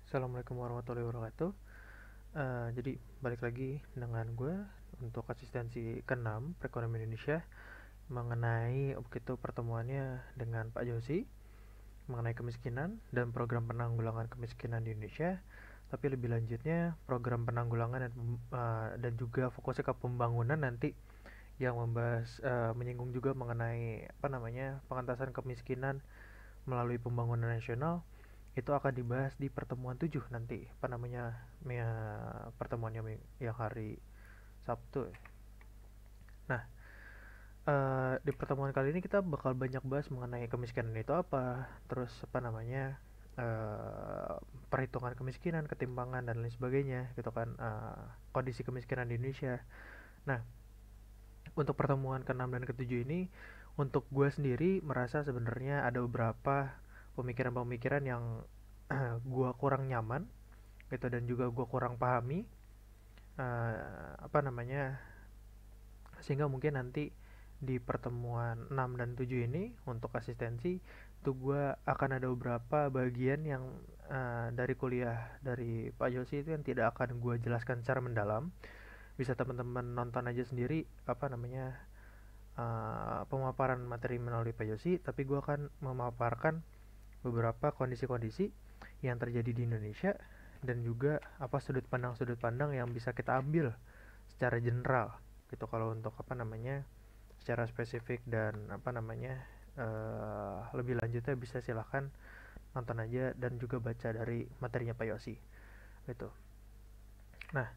Assalamualaikum warahmatullahi wabarakatuh. Jadi balik lagi dengan gue untuk asistensi ke-6 perekonomian Indonesia mengenai begitu pertemuannya dengan Pak Josi mengenai kemiskinan dan program penanggulangan kemiskinan di Indonesia. Tapi lebih lanjutnya program penanggulangan dan juga fokusnya ke pembangunan nanti yang membahas menyinggung juga mengenai pengentasan kemiskinan melalui pembangunan nasional itu akan dibahas di pertemuan 7 nanti pertemuannya yang hari Sabtu. Nah, di pertemuan kali ini kita bakal banyak bahas mengenai kemiskinan itu apa, terus perhitungan kemiskinan, ketimpangan dan lain sebagainya gitu kan, kondisi kemiskinan di Indonesia. Nah, untuk pertemuan ke-6 dan ke-7 ini untuk gue sendiri merasa sebenarnya ada beberapa pemikiran-pemikiran yang gue kurang nyaman gitu dan juga gue kurang pahami, uh, apa namanya sehingga mungkin nanti di pertemuan 6 dan 7 ini untuk asistensi itu gue akan ada beberapa bagian yang dari kuliah dari Pak Yosi itu yang tidak akan gue jelaskan secara mendalam. Bisa teman-teman nonton aja sendiri pemaparan materi melalui Pak Yosi, tapi gue akan memaparkan beberapa kondisi-kondisi yang terjadi di Indonesia dan juga apa sudut pandang yang bisa kita ambil secara general gitu. Kalau untuk secara spesifik dan lebih lanjutnya bisa silahkan nonton aja dan juga baca dari materinya Pak Yosi gitu. Nah,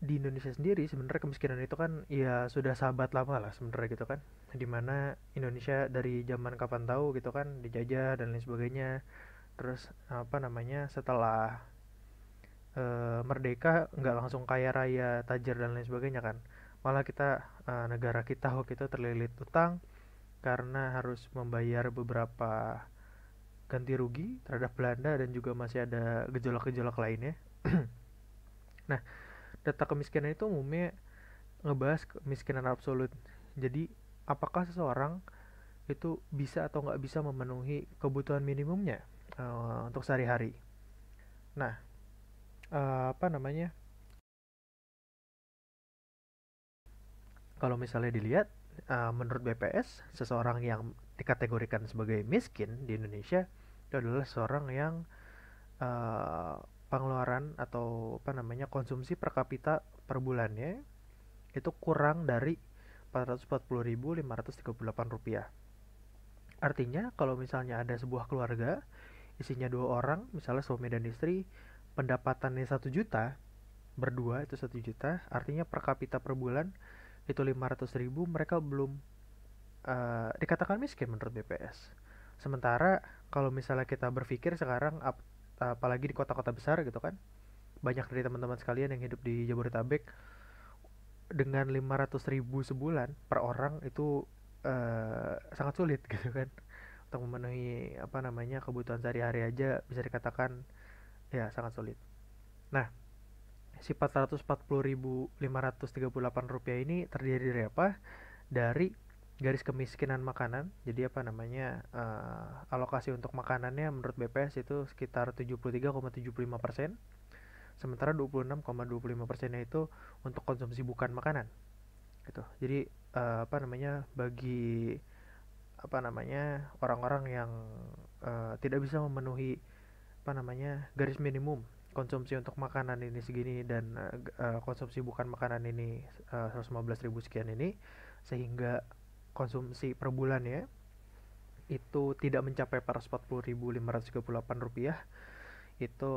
di Indonesia sendiri sebenarnya kemiskinan itu kan ya sudah sahabat lama lah sebenarnya gitu kan, dimana Indonesia dari zaman kapan tahu gitu kan dijajah dan lain sebagainya. Terus setelah merdeka nggak langsung kaya raya tajir dan lain sebagainya kan, malah negara kita waktu itu terlilit utang karena harus membayar beberapa ganti rugi terhadap Belanda dan juga masih ada gejolak-gejolak lainnya. Nah, data kemiskinan itu umumnya ngebahas kemiskinan absolut. Jadi apakah seseorang itu bisa atau nggak bisa memenuhi kebutuhan minimumnya untuk sehari-hari. Nah, uh, apa namanya kalau misalnya dilihat, menurut BPS, seseorang yang dikategorikan sebagai miskin di Indonesia itu adalah seseorang yang uh, pengeluaran atau konsumsi per kapita per bulannya itu kurang dari Rp440.538. Artinya kalau misalnya ada sebuah keluarga isinya 2 orang, misalnya suami dan istri, pendapatannya 1 juta, berdua itu 1 juta, artinya per kapita per bulan itu 500.000, mereka belum dikatakan miskin menurut BPS. Sementara kalau misalnya kita berpikir sekarang, apalagi di kota-kota besar gitu kan, banyak dari teman-teman sekalian yang hidup di Jabodetabek, dengan 500.000 sebulan per orang itu sangat sulit gitu kan untuk memenuhi kebutuhan sehari-hari aja bisa dikatakan ya sangat sulit. Nah, si Rp440.538 ini terdiri dari apa? Dari garis kemiskinan makanan. Jadi alokasi untuk makanannya menurut BPS itu sekitar 73,75%. Sementara 26,25%-nya itu untuk konsumsi bukan makanan. Gitu. Jadi bagi orang-orang yang tidak bisa memenuhi garis minimum konsumsi untuk makanan ini segini dan konsumsi bukan makanan ini 115.000 sekian ini, sehingga konsumsi per bulan ya itu tidak mencapai Rp440.538, itu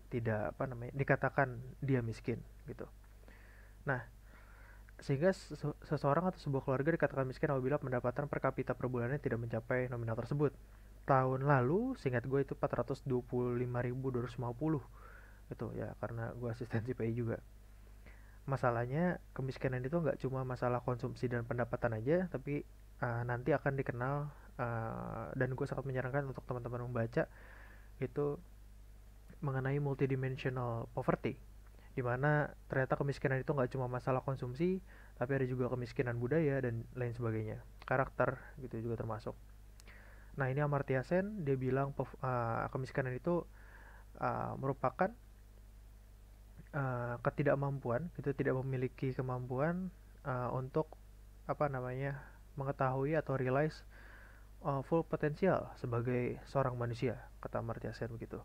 tidak dikatakan dia miskin gitu. Nah, sehingga seseorang atau sebuah keluarga dikatakan miskin apabila pendapatan per kapita per bulannya tidak mencapai nominal tersebut. Tahun lalu seingat gue itu 425.250 itu ya, karena gue asistensi PI juga. Masalahnya kemiskinan itu nggak cuma masalah konsumsi dan pendapatan aja, tapi nanti akan dikenal, dan gue sangat menyarankan untuk teman-teman membaca itu mengenai multidimensional poverty, di mana ternyata kemiskinan itu nggak cuma masalah konsumsi, tapi ada juga kemiskinan budaya dan lain sebagainya, karakter gitu juga termasuk. Nah, ini Amartya Sen dia bilang kemiskinan itu merupakan ketidakmampuan, itu tidak memiliki kemampuan untuk apa namanya mengetahui atau realize full potensial sebagai seorang manusia, kata Amartya Sen begitu.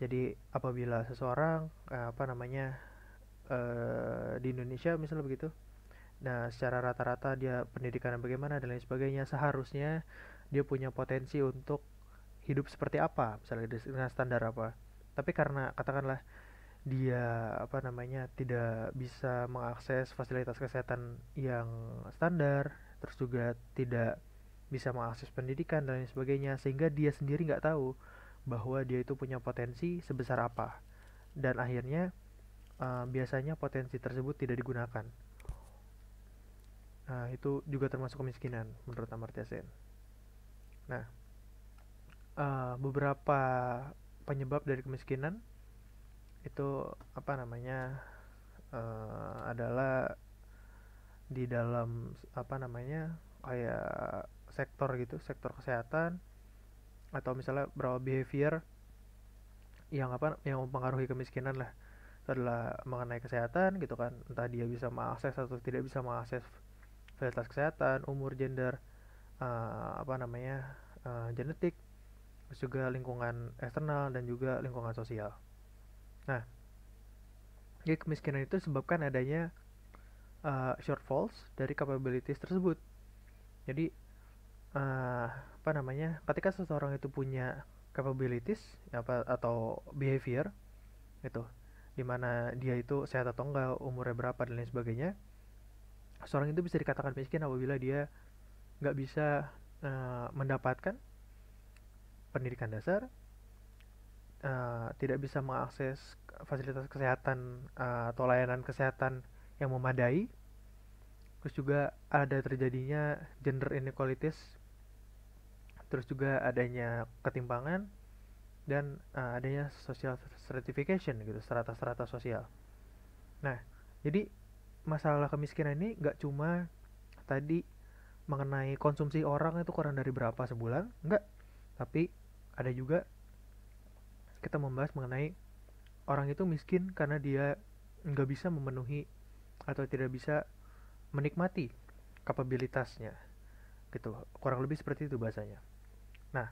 Jadi apabila seseorang apa namanya di Indonesia misalnya begitu, nah secara rata-rata dia pendidikannya bagaimana dan lain sebagainya, seharusnya dia punya potensi untuk hidup seperti apa, misalnya dengan standar apa. Tapi karena katakanlah dia apa namanya tidak bisa mengakses fasilitas kesehatan yang standar, terus juga tidak bisa mengakses pendidikan dan lain sebagainya, sehingga dia sendiri nggak tahu bahwa dia itu punya potensi sebesar apa, dan akhirnya biasanya potensi tersebut tidak digunakan. Nah, itu juga termasuk kemiskinan menurut Amartya Sen. Nah, beberapa penyebab dari kemiskinan itu apa namanya adalah di dalam apa namanya kayak sektor gitu, sektor kesehatan, atau misalnya beberapa behavior yang mempengaruhi kemiskinan lah. Itu adalah mengenai kesehatan gitu kan, entah dia bisa mengakses atau tidak bisa mengakses fasilitas kesehatan, umur, gender, apa namanya genetik, terus juga lingkungan eksternal dan juga lingkungan sosial. Nah, jadi kemiskinan itu disebabkan adanya shortfalls dari capabilities tersebut. Jadi apa namanya ketika seseorang itu punya capabilities apa atau behavior gitu, dimana dia itu sehat atau enggak, umurnya berapa dan lain sebagainya, seorang itu bisa dikatakan miskin apabila dia nggak bisa mendapatkan pendidikan dasar, tidak bisa mengakses fasilitas kesehatan atau layanan kesehatan yang memadai, terus juga ada terjadinya gender inequalities, terus juga adanya ketimpangan dan adanya social stratification gitu, strata-strata sosial. Nah, jadi masalah kemiskinan ini nggak cuma tadi mengenai konsumsi orang itu kurang dari berapa sebulan, nggak, tapi ada juga kita membahas mengenai orang itu miskin karena dia nggak bisa memenuhi atau tidak bisa menikmati kapabilitasnya gitu, kurang lebih seperti itu bahasanya. Nah,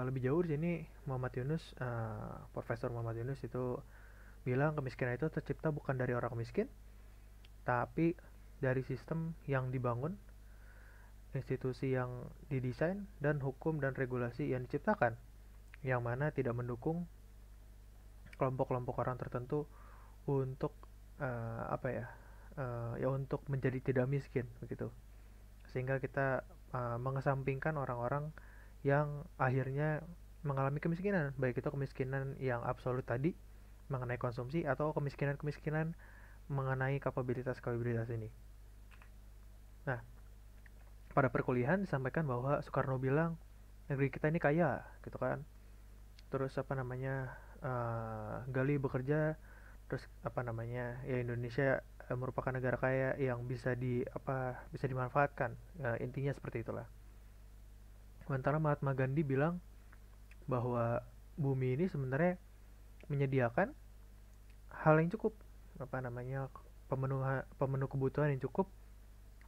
lebih jauh di sini Muhammad Yunus, Profesor Muhammad Yunus itu bilang kemiskinan itu tercipta bukan dari orang miskin, tapi dari sistem yang dibangun, institusi yang didesain, dan hukum dan regulasi yang diciptakan, yang mana tidak mendukung kelompok-kelompok orang tertentu untuk apa ya, ya untuk menjadi tidak miskin begitu, sehingga kita mengesampingkan orang-orang yang akhirnya mengalami kemiskinan, baik itu kemiskinan yang absolut tadi mengenai konsumsi atau kemiskinan-kemiskinan mengenai kapabilitas-kapabilitas ini. Nah, pada perkuliahan disampaikan bahwa Soekarno bilang negeri kita ini kaya gitu kan, terus apa namanya gali bekerja, terus apa namanya ya Indonesia merupakan negara kaya yang bisa dimanfaatkan, intinya seperti itulah. Sementara Mahatma Gandhi bilang bahwa bumi ini sebenarnya menyediakan hal yang cukup, apa namanya pemenuh kebutuhan yang cukup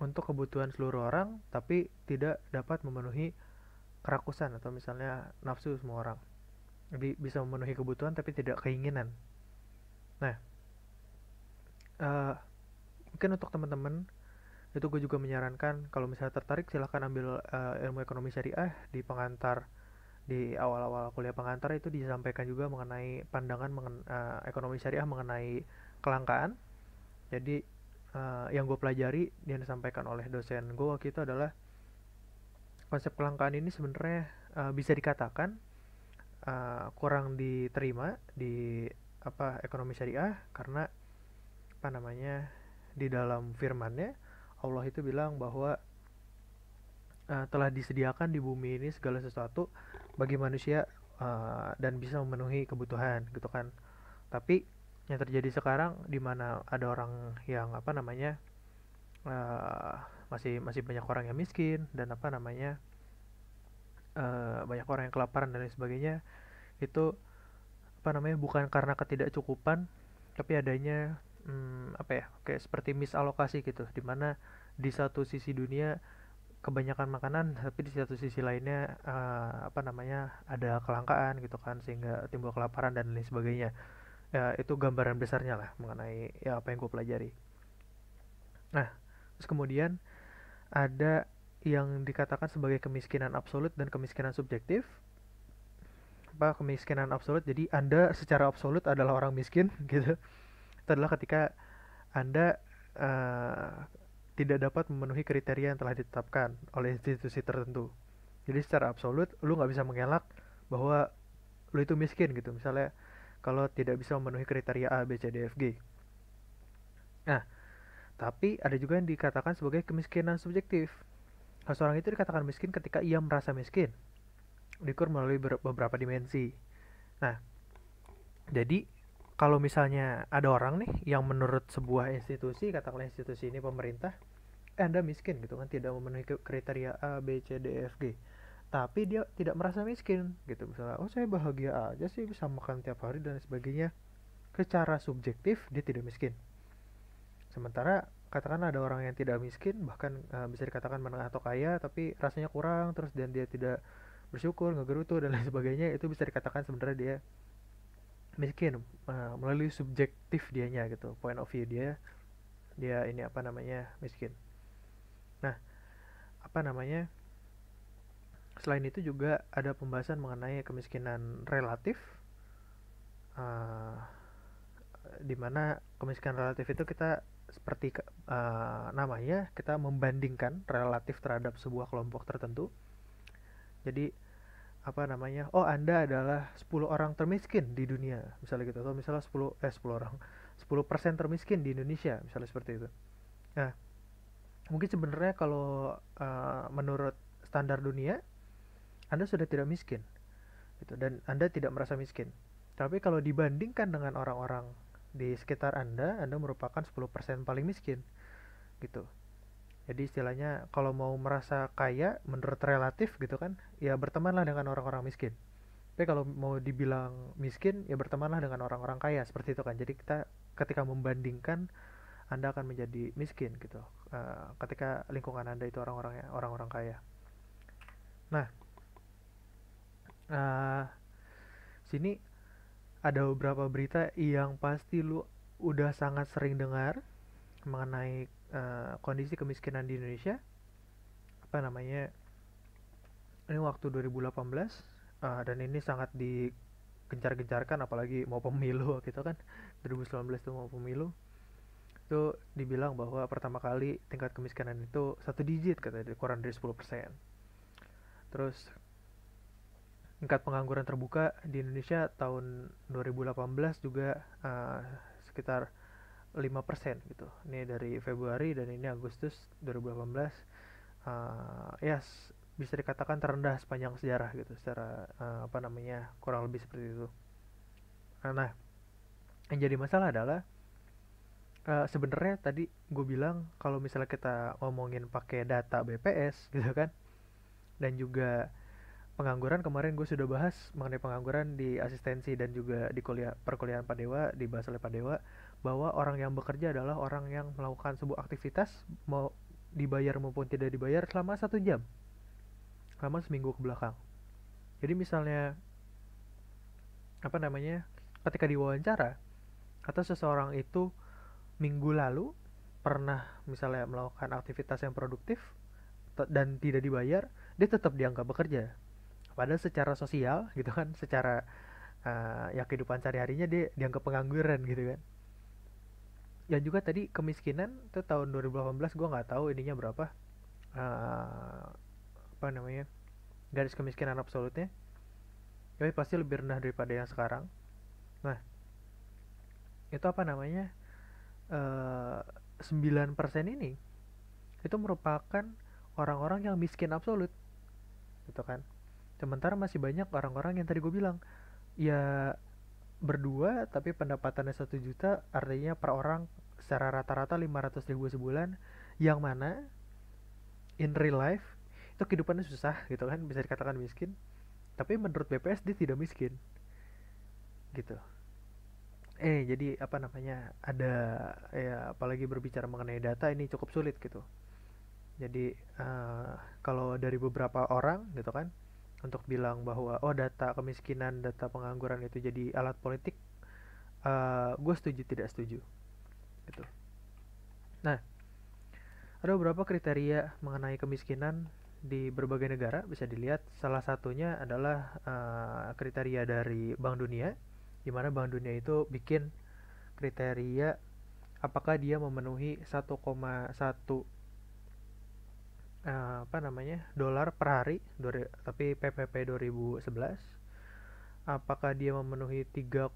untuk kebutuhan seluruh orang, tapi tidak dapat memenuhi kerakusan atau misalnya nafsu semua orang. Jadi bisa memenuhi kebutuhan tapi tidak keinginan. Nah, uh, mungkin untuk teman-teman itu gue juga menyarankan kalau misalnya tertarik silahkan ambil ilmu ekonomi syariah di pengantar. Di awal-awal kuliah pengantar itu disampaikan juga mengenai pandangan ekonomi syariah mengenai kelangkaan. Jadi yang gue pelajari yang disampaikan oleh dosen gue waktu itu adalah konsep kelangkaan ini sebenarnya bisa dikatakan kurang diterima di ekonomi syariah, karena apa namanya di dalam firmannya Allah itu bilang bahwa telah disediakan di bumi ini segala sesuatu bagi manusia dan bisa memenuhi kebutuhan gitu kan. Tapi yang terjadi sekarang di mana ada orang yang apa namanya uh, masih masih banyak orang yang miskin dan apa namanya banyak orang yang kelaparan dan lain sebagainya, itu apa namanya, bukan karena ketidakcukupan, tapi adanya apa ya, kayak seperti misalokasi gitu, dimana di satu sisi dunia kebanyakan makanan tapi di satu sisi lainnya apa namanya, ada kelangkaan gitu kan, sehingga timbul kelaparan dan lain sebagainya. Ya itu gambaran besarnya lah mengenai ya apa yang gue pelajari. Nah, terus kemudian ada yang dikatakan sebagai kemiskinan absolut dan kemiskinan subjektif. Apa kemiskinan absolut, jadi Anda secara absolut adalah orang miskin gitu. Itu adalah ketika Anda uh, tidak dapat memenuhi kriteria yang telah ditetapkan oleh institusi tertentu. Jadi secara absolut lu nggak bisa mengelak bahwa lu itu miskin gitu. Misalnya kalau tidak bisa memenuhi kriteria A, B, C, D, F, G. Nah, tapi ada juga yang dikatakan sebagai kemiskinan subjektif. Seseorang itu dikatakan miskin ketika ia merasa miskin, diukur melalui beberapa dimensi. Nah, jadi kalau misalnya ada orang nih yang menurut sebuah institusi, katakanlah institusi ini pemerintah, Anda miskin gitu kan, tidak memenuhi kriteria A, B, C, D, F, G. Tapi dia tidak merasa miskin gitu. Misalnya, oh saya bahagia aja sih bisa makan tiap hari dan sebagainya. Secara subjektif dia tidak miskin. Sementara katakan ada orang yang tidak miskin, bahkan bisa dikatakan menengah atau kaya, tapi rasanya kurang terus dan dia tidak bersyukur, ngegerutu dan lain sebagainya, itu bisa dikatakan sebenarnya dia miskin melalui subjektif dianya gitu, point of view dia, dia ini apa namanya, miskin. Nah, apa namanya, selain itu juga ada pembahasan mengenai kemiskinan relatif, uh, di mana kemiskinan relatif itu kita seperti namanya, kita membandingkan relatif terhadap sebuah kelompok tertentu. Jadi apa namanya, oh Anda adalah 10 orang termiskin di dunia misalnya gitu, atau misalnya 10 orang 10% termiskin di Indonesia misalnya seperti itu. Nah, mungkin sebenarnya kalau menurut standar dunia Anda sudah tidak miskin gitu, dan Anda tidak merasa miskin. Tapi kalau dibandingkan dengan orang-orang di sekitar Anda merupakan 10% paling miskin gitu. Jadi istilahnya kalau mau merasa kaya menurut relatif gitu kan, ya bertemanlah dengan orang-orang miskin. Tapi kalau mau dibilang miskin, ya bertemanlah dengan orang-orang kaya, seperti itu kan. Jadi kita ketika membandingkan, Anda akan menjadi miskin gitu. Ketika lingkungan Anda itu orang-orang kaya. Nah, uh, sini ada beberapa berita yang pasti lu udah sangat sering dengar mengenai kondisi kemiskinan di Indonesia. Apa namanya? Ini waktu 2018, dan ini sangat digencar-gencarkan apalagi mau pemilu gitu kan. 2019 itu mau pemilu. Itu dibilang bahwa pertama kali tingkat kemiskinan itu satu digit katanya, kurang dari 10%. Terus tingkat pengangguran terbuka di Indonesia tahun 2018 juga sekitar 5% gitu. Ini dari Februari dan ini Agustus 2018. Ya bisa dikatakan terendah sepanjang sejarah gitu, secara apa namanya, kurang lebih seperti itu. Nah, yang jadi masalah adalah sebenarnya tadi gue bilang kalau misalnya kita ngomongin pakai data BPS gitu kan, dan juga pengangguran, kemarin gue sudah bahas mengenai pengangguran di asistensi dan juga di kuliah perkuliahan Padewa, dibahas oleh Padewa, bahwa orang yang bekerja adalah orang yang melakukan sebuah aktivitas mau dibayar maupun tidak dibayar selama 1 jam, selama seminggu ke belakang. Jadi misalnya apa namanya, ketika diwawancara atau seseorang itu minggu lalu pernah misalnya melakukan aktivitas yang produktif dan tidak dibayar, dia tetap dianggap bekerja. Padahal secara sosial gitu kan, secara ya kehidupan sehari-harinya dia dianggap pengangguran gitu kan. Dan juga tadi kemiskinan itu tahun 2018 gue nggak tahu ininya berapa, uh, apa namanya, garis kemiskinan absolutnya, tapi pasti lebih rendah daripada yang sekarang. Nah, itu apa namanya, uh, 9% ini itu merupakan orang-orang yang miskin absolut gitu kan. Sementara masih banyak orang-orang yang tadi gue bilang, ya berdua tapi pendapatannya 1 juta, artinya per orang secara rata-rata 500 ribu sebulan, yang mana in real life itu itu kehidupannya susah gitu kan, bisa dikatakan miskin, tapi menurut BPS dia tidak miskin gitu. Jadi apa namanya, ada ya, apalagi berbicara mengenai data ini cukup sulit gitu. Jadi kalau dari beberapa orang gitu kan, untuk bilang bahwa oh data kemiskinan, data pengangguran itu jadi alat politik, gue setuju tidak setuju gitu. Nah, ada beberapa kriteria mengenai kemiskinan di berbagai negara, bisa dilihat. Salah satunya adalah kriteria dari Bank Dunia, di mana Bank Dunia itu bikin kriteria apakah dia memenuhi 1,1 apa namanya dolar per hari, tapi PPP 2011. Apakah dia memenuhi 3,2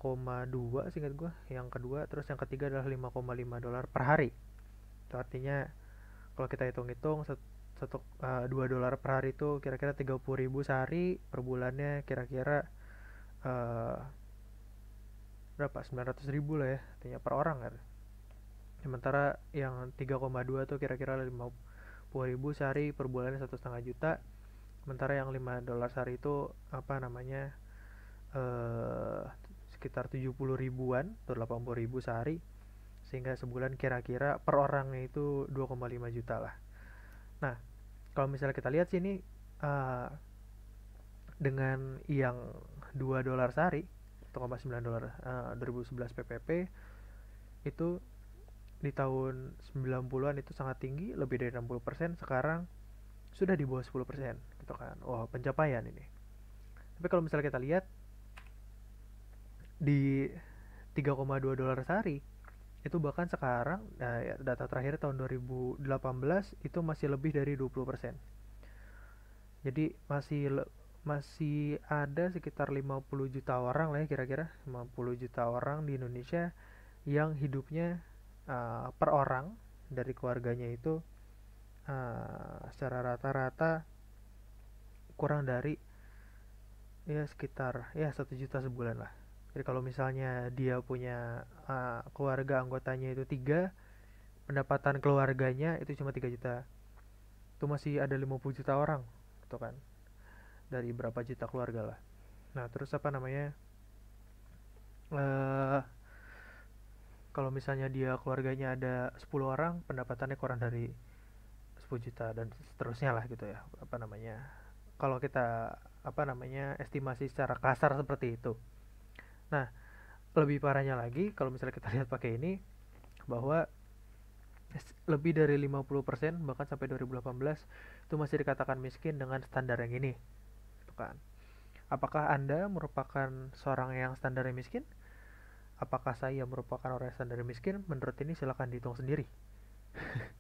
seingat gue yang kedua, terus yang ketiga adalah 5,5 dolar per hari. Itu artinya kalau kita hitung-hitung, 2 dolar per hari itu kira-kira 30.000 sehari, per bulannya kira-kira uh, berapa, 900.000 lah ya, artinya per orang kan. Sementara yang 3,2 tuh kira-kira 50.000 sehari, per bulannya 1,5 juta. Sementara yang 5 dolar sehari itu apa namanya, sekitar 70 ribuan atau 80 ribu sehari, sehingga sebulan kira-kira per orangnya itu 2,5 juta lah. Nah, kalau misalnya kita lihat sini, uh, dengan yang 2 dolar sehari, 1,9 dolar 2011 PPP, itu di tahun 90-an itu sangat tinggi, lebih dari 60%. Sekarang sudah di bawah 10% gitu kan. Wah, pencapaian ini. Tapi kalau misalnya kita lihat di 3,2 dolar sehari, itu bahkan sekarang, nah, ya, data terakhir tahun 2018 itu masih lebih dari 20%. Jadi masih ada sekitar 50 juta orang lah ya, kira-kira 50 juta orang di Indonesia yang hidupnya per orang dari keluarganya itu secara rata-rata kurang dari ya sekitar ya 1 juta sebulan lah. Jadi kalau misalnya dia punya keluarga anggotanya itu 3, pendapatan keluarganya itu cuma 3 juta, itu masih ada 50 juta orang gitu kan, dari berapa juta keluarga lah. Nah terus apa namanya, eh kalau misalnya dia keluarganya ada 10 orang, pendapatannya kurang dari 10 juta dan seterusnya lah gitu ya, apa namanya, kalau kita apa namanya estimasi secara kasar seperti itu. Nah, lebih parahnya lagi kalau misalnya kita lihat pakai ini, bahwa lebih dari 50% bahkan sampai 2018 itu masih dikatakan miskin dengan standar yang ini. Gitu kan. Apakah Anda merupakan seorang yang standarnya miskin? Apakah saya merupakan orang yang standarnya miskin? Menurut ini silahkan dihitung sendiri.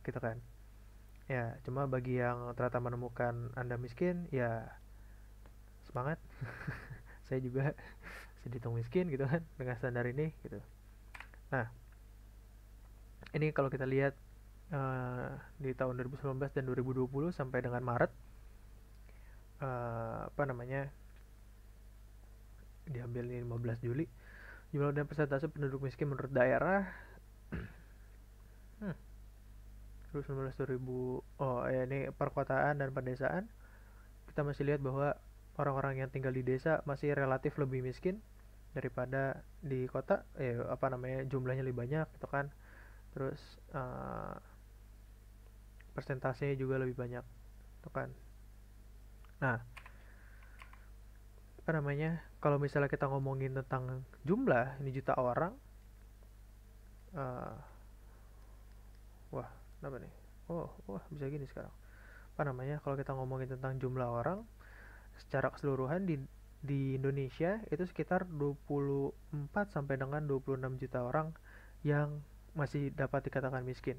Gitu kan. Ya, cuma bagi yang ternyata menemukan Anda miskin, ya semangat. Saya juga dihitung miskin gitu kan dengan standar ini gitu. Nah, ini kalau kita lihat di tahun 2019 dan 2020 sampai dengan Maret, apa namanya, diambil 15 Juli, jumlah dan persentase penduduk miskin menurut daerah 2019 2000, oh ya ini perkotaan dan pedesaan, kita masih lihat bahwa orang-orang yang tinggal di desa masih relatif lebih miskin daripada di kota. Apa namanya, jumlahnya lebih banyak gitu kan. Terus persentasenya juga lebih banyak gitu kan. Nah, apa namanya, kalau misalnya kita ngomongin tentang jumlah ini juta orang, uh, wah apa nih, wah bisa gini sekarang. Apa namanya, kalau kita ngomongin tentang jumlah orang secara keseluruhan di Indonesia itu sekitar 24 sampai dengan 26 juta orang yang masih dapat dikatakan miskin.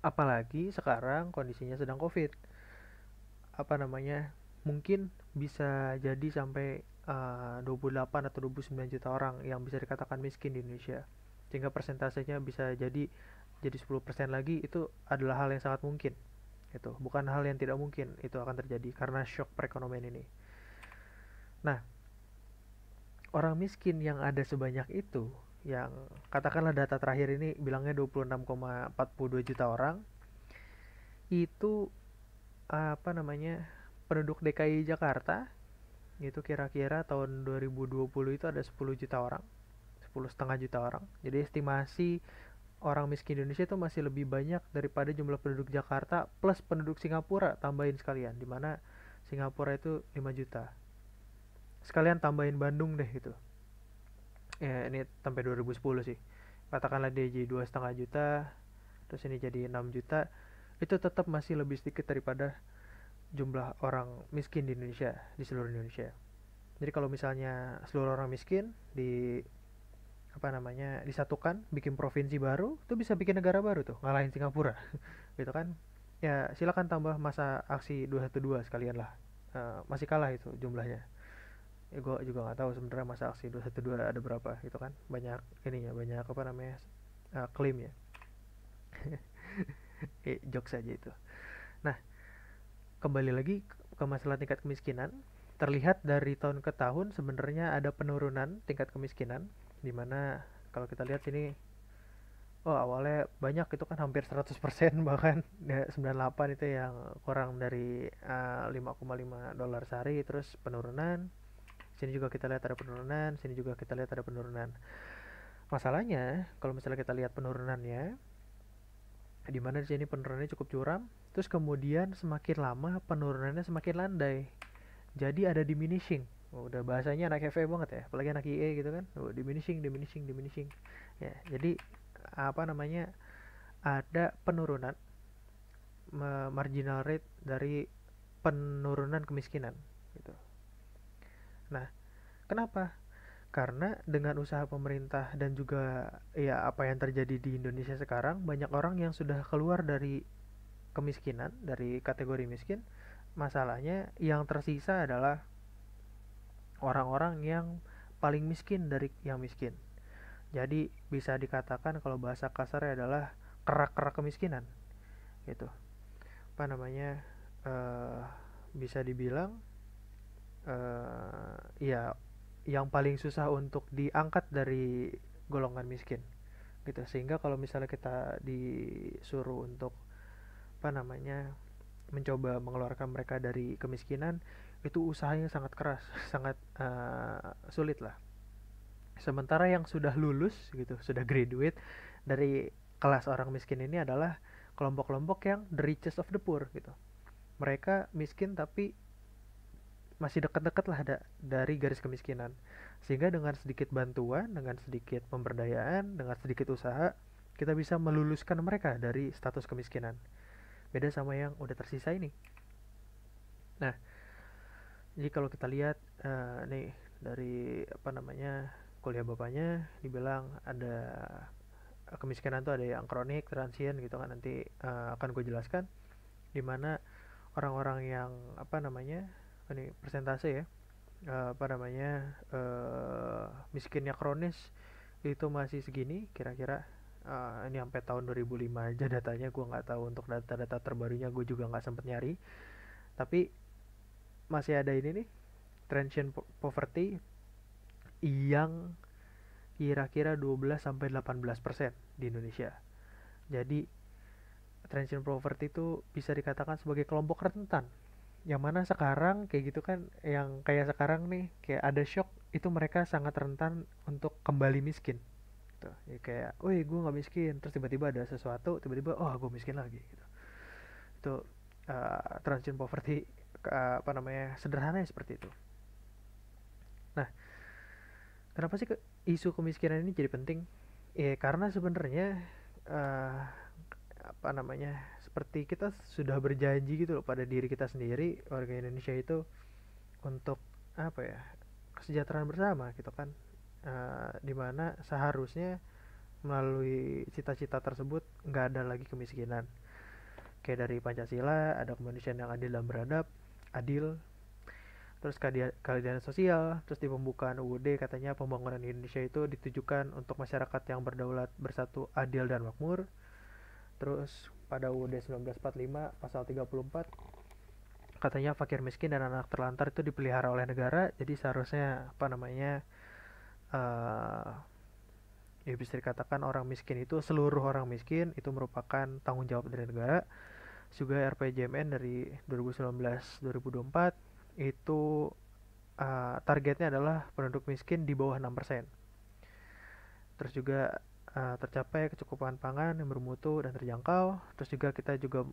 Apalagi sekarang kondisinya sedang Covid. Apa namanya, mungkin bisa jadi sampai 28 atau 29 juta orang yang bisa dikatakan miskin di Indonesia. Sehingga persentasenya bisa jadi 10% lagi, itu adalah hal yang sangat mungkin. Itu bukan hal yang tidak mungkin, itu akan terjadi karena shock perekonomian ini. Nah, orang miskin yang ada sebanyak itu, yang katakanlah data terakhir ini bilangnya 26,42 juta orang, itu apa namanya, penduduk DKI Jakarta itu kira-kira tahun 2020 itu ada 10 juta orang, 10,5 juta orang. Jadi estimasi orang miskin Indonesia itu masih lebih banyak daripada jumlah penduduk Jakarta plus penduduk Singapura tambahin sekalian, dimana Singapura itu 5 juta. Sekalian tambahin Bandung deh gitu. Ya ini sampai 2010 sih. Katakanlah dia jadi 2,5 juta, terus ini jadi 6 juta, itu tetap masih lebih sedikit daripada jumlah orang miskin di Indonesia, di seluruh Indonesia. Jadi kalau misalnya seluruh orang miskin di apa namanya disatukan bikin provinsi baru, itu bisa bikin negara baru tuh, ngalahin Singapura gitu kan. Ya silakan tambah masa aksi 212 sekalian lah. Masih kalah itu jumlahnya. Ya, gue juga nggak tahu sebenarnya masa aksi 212 ada berapa gitu kan, banyak ininya, banyak apa namanya, klaim ya. Jokes aja itu. Nah, kembali lagi ke masalah tingkat kemiskinan, terlihat dari tahun ke tahun sebenarnya ada penurunan tingkat kemiskinan, dimana kalau kita lihat sini, oh awalnya banyak itu kan hampir 100% bahkan ya, 98 itu yang kurang dari 5,5 dolar sehari, terus penurunan. Sini juga kita lihat ada penurunan, sini juga kita lihat ada penurunan. Masalahnya kalau misalnya kita lihat penurunannya, di mana di sini penurunannya cukup curam, terus kemudian semakin lama penurunannya semakin landai. Jadi ada diminishing. Oh, udah bahasanya anak FE banget ya, apalagi anak IE gitu kan. Oh, diminishing, diminishing, diminishing. Ya, jadi apa namanya? Ada penurunan marginal rate dari penurunan kemiskinan gitu. Nah, kenapa? Karena dengan usaha pemerintah dan juga ya apa yang terjadi di Indonesia sekarang, banyak orang yang sudah keluar dari kemiskinan, dari kategori miskin. Masalahnya yang tersisa adalah orang-orang yang paling miskin dari yang miskin. Jadi bisa dikatakan kalau bahasa kasarnya adalah kerak-kerak kemiskinan gitu. Apa namanya? eh Bisa dibilang ya yang paling susah untuk diangkat dari golongan miskin gitu. Sehingga kalau misalnya kita disuruh untuk apa namanya mencoba mengeluarkan mereka dari kemiskinan, itu usahanya sangat keras, sangat sulit lah. Sementara yang sudah lulus gitu, sudah graduate dari kelas orang miskin ini adalah kelompok-kelompok yang the richest of the poor gitu. Mereka miskin tapi masih dekat-dekat lah dari garis kemiskinan. Sehingga dengan sedikit bantuan, dengan sedikit pemberdayaan, dengan sedikit usaha, kita bisa meluluskan mereka dari status kemiskinan. Beda sama yang udah tersisa ini. Nah, jadi kalau kita lihat nih dari apa namanya kuliah bapaknya dibilang ada kemiskinan tuh ada yang kronik, transien gitu kan, nanti akan gue jelaskan di mana orang-orang yang apa namanya ini persentase ya, apa namanya miskinnya kronis itu masih segini kira-kira. Ini sampai tahun 2005 aja datanya, gue nggak tahu untuk data-data terbarunya, gue juga nggak sempet nyari. Tapi masih ada ini nih, transient poverty yang kira-kira 12 sampai 18% di Indonesia. Jadi transient poverty itu bisa dikatakan sebagai kelompok rentan. Yang mana sekarang kayak gitu kan, yang kayak sekarang nih kayak ada shock, itu mereka sangat rentan untuk kembali miskin. Gitu. Ya kayak, "Woi, gue nggak miskin." Terus tiba-tiba ada sesuatu, tiba-tiba, "Oh, gue miskin lagi." Gitu. Itu transient poverty apa namanya? Sederhananya seperti itu. Nah, kenapa sih isu kemiskinan ini jadi penting? Ya karena sebenarnya uh, apa namanya seperti kita sudah berjanji gitu loh pada diri kita sendiri warga Indonesia itu untuk apa ya, kesejahteraan bersama gitu kan. Dimana seharusnya melalui cita-cita tersebut nggak ada lagi kemiskinan. Kayak dari Pancasila ada kemanusiaan yang adil dan beradab, adil, terus keadilan sosial, terus di pembukaan UUD katanya pembangunan Indonesia itu ditujukan untuk masyarakat yang berdaulat, bersatu, adil dan makmur. Terus pada UUD 1945 pasal 34 katanya fakir miskin dan anak terlantar itu dipelihara oleh negara, jadi seharusnya apa namanya uh, ya bisa dikatakan orang miskin itu, seluruh orang miskin itu merupakan tanggung jawab dari negara. juga RPJMN dari 2019-2024 itu targetnya adalah penduduk miskin di bawah 6%. Terus juga tercapai kecukupan pangan yang bermutu dan terjangkau. Terus juga kita juga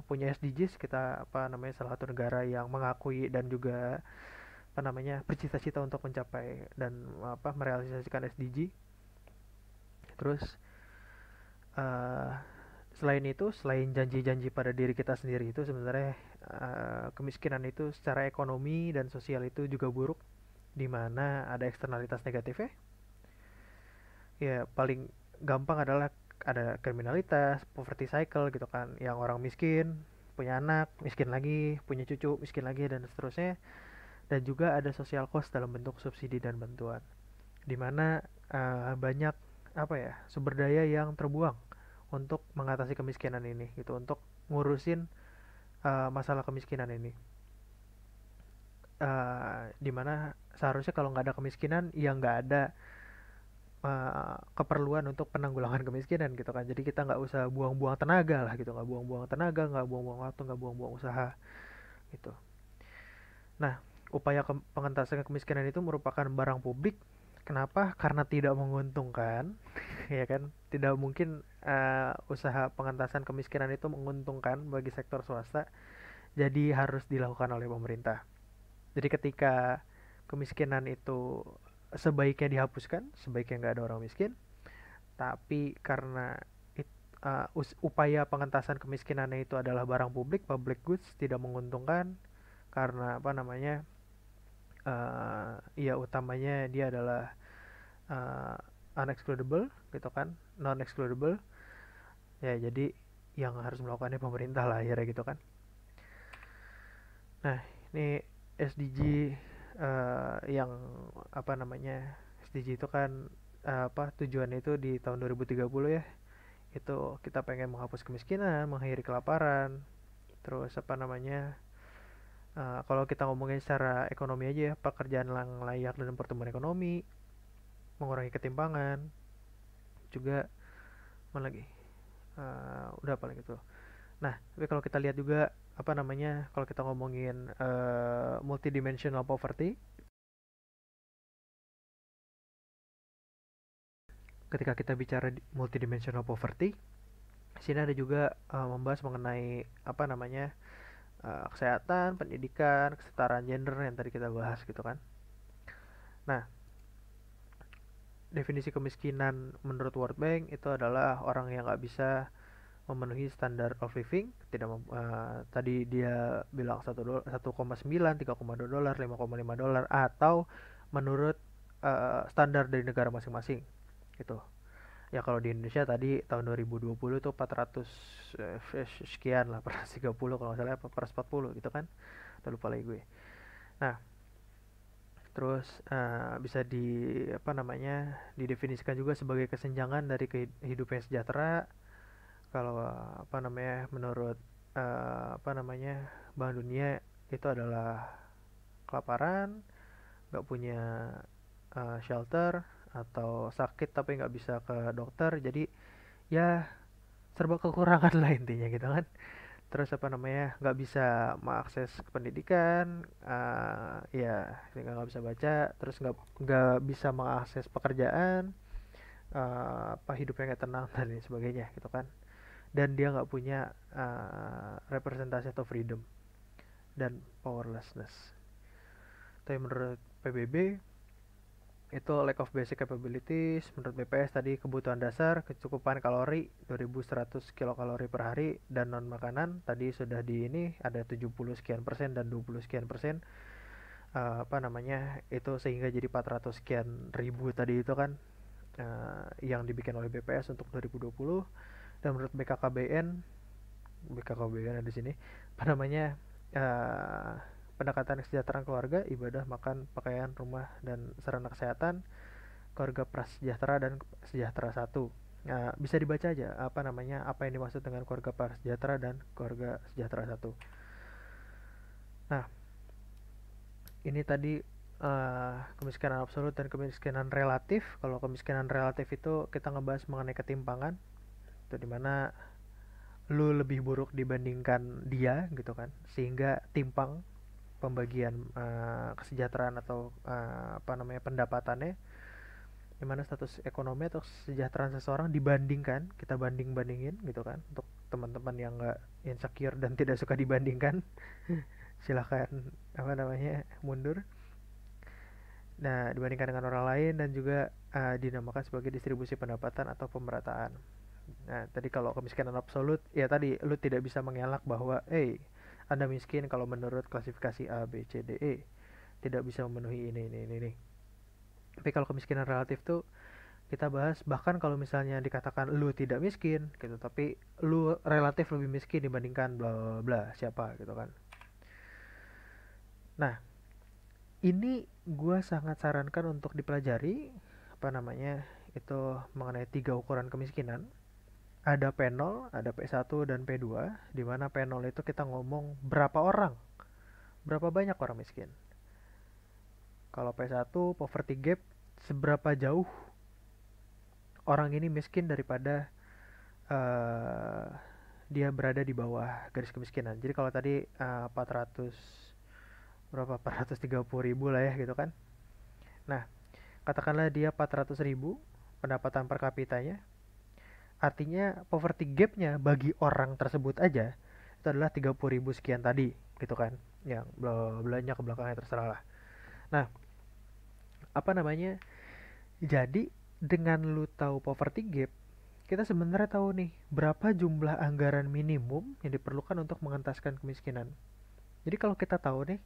punya SDGs, kita salah satu negara yang mengakui dan juga bercita-cita untuk mencapai dan merealisasikan SDG. Terus uh, selain itu, selain janji-janji pada diri kita sendiri itu sebenarnya kemiskinan itu secara ekonomi dan sosial itu juga buruk, di mana ada eksternalitas negatifnya. Ya paling gampang adalah ada kriminalitas, poverty cycle gitu kan, yang orang miskin punya anak, miskin lagi, punya cucu, miskin lagi, dan seterusnya. Dan juga ada social cost dalam bentuk subsidi dan bantuan, di mana banyak sumber daya yang terbuang untuk mengatasi kemiskinan ini gitu, untuk ngurusin masalah kemiskinan ini. Dimana seharusnya kalau nggak ada kemiskinan ya nggak ada keperluan untuk penanggulangan kemiskinan gitu kan. Jadi kita nggak usah buang-buang tenaga lah gitu, nggak buang-buang tenaga, nggak buang-buang waktu, nggak buang-buang usaha gitu. Nah, upaya pengentasan kemiskinan itu merupakan barang publik. Kenapa? Karena tidak menguntungkan, ya kan? Tidak mungkin usaha pengentasan kemiskinan itu menguntungkan bagi sektor swasta, jadi harus dilakukan oleh pemerintah. Jadi ketika kemiskinan itu sebaiknya dihapuskan, sebaiknya nggak ada orang miskin, tapi karena upaya pengentasan kemiskinannya itu adalah barang publik, public goods, tidak menguntungkan karena ya utamanya dia adalah uh, unexcludable gitu kan, non excludable, ya jadi yang harus melakukannya pemerintah lah akhirnya gitu kan. Nah, ini SDG yang SDG itu kan tujuannya itu di tahun 2030 ya, itu kita pengen menghapus kemiskinan, mengakhiri kelaparan. Terus kalau kita ngomongin secara ekonomi aja ya, pekerjaan yang layak dan pertumbuhan ekonomi, mengurangi ketimpangan, juga mana lagi, udah paling itu. Nah, tapi kalau kita lihat juga kalau kita ngomongin multidimensional poverty, ketika kita bicara multidimensional poverty, sini ada juga membahas mengenai kesehatan, pendidikan, kesetaraan gender yang tadi kita bahas gitu kan. Nah, definisi kemiskinan menurut World Bank itu adalah orang yang nggak bisa memenuhi standar of living, tidak tadi dia bilang 1,9, 3,2 dolar, 5,5 dolar, atau menurut standar dari negara masing-masing gitu. Ya kalau di Indonesia tadi tahun 2020 itu 400 sekian lah, 430 kalau nggak salah, 440 gitu kan. Udah lupa lagi gue. Nah, terus bisa didefinisikan juga sebagai kesenjangan dari kehidupan yang sejahtera. Kalau menurut Bank Dunia itu adalah kelaparan, nggak punya shelter, atau sakit tapi nggak bisa ke dokter, jadi ya serba kekurangan lah intinya gitu kan. Terus nggak bisa mengakses ke pendidikan, ya sehingga nggak bisa baca, terus nggak bisa mengakses pekerjaan, hidupnya nggak tenang dan lain sebagainya gitu kan. Dan dia nggak punya representasi atau freedom, dan powerlessness. Tapi menurut PBB itu lack of basic capabilities. Menurut BPS tadi kebutuhan dasar, kecukupan kalori 2100 kilokalori per hari, dan non makanan tadi sudah di ini ada 70 sekian persen dan 20 sekian persen, itu sehingga jadi 400 sekian ribu tadi itu kan, yang dibikin oleh BPS untuk 2020. Dan menurut BKKBN ada di sini uh, pendekatan kesejahteraan keluarga, ibadah, makan, pakaian, rumah, dan sarana kesehatan, keluarga prasejahtera dan sejahtera satu. Nah, bisa dibaca aja apa yang dimaksud dengan keluarga prasejahtera dan keluarga sejahtera satu. Nah, ini tadi kemiskinan absolut dan kemiskinan relatif. Kalau kemiskinan relatif itu kita ngebahas mengenai ketimpangan, itu dimana lu lebih buruk dibandingkan dia gitu kan, sehingga timpang pembagian kesejahteraan atau apa namanya pendapatannya, dimana status ekonomi atau kesejahteraan seseorang dibandingkan, kita bandingin gitu kan, untuk teman-teman yang nggak insecure dan tidak suka dibandingkan silahkan apa namanya mundur. Nah, dibandingkan dengan orang lain, dan juga dinamakan sebagai distribusi pendapatan atau pemerataan. Nah, tadi kalau kemiskinan absolut, ya tadi lu tidak bisa mengelak bahwa, Anda miskin kalau menurut klasifikasi A, B, C, D, E. Tidak bisa memenuhi ini. Tapi kalau kemiskinan relatif tuh kita bahas, bahkan kalau misalnya dikatakan lu tidak miskin gitu, tapi lu relatif lebih miskin dibandingkan bla bla bla siapa gitu kan. Nah, ini gue sangat sarankan untuk dipelajari apa namanya itu mengenai 3 ukuran kemiskinan. Ada P0, ada P1 dan P2, di mana P0 itu kita ngomong berapa orang, berapa banyak orang miskin. Kalau P1 poverty gap, seberapa jauh orang ini miskin daripada uh, dia berada di bawah garis kemiskinan. Jadi kalau tadi 400 berapa 430.000 lah ya gitu kan. Nah, katakanlah dia 400.000 pendapatan per kapitanya, artinya poverty gapnya bagi orang tersebut aja itu adalah 30.000 sekian tadi gitu kan, yang belanja ke belakangnya terserah lah. Nah, apa namanya, jadi dengan lu tahu poverty gap, kita sebenarnya tahu nih berapa jumlah anggaran minimum yang diperlukan untuk mengentaskan kemiskinan. Jadi kalau kita tahu nih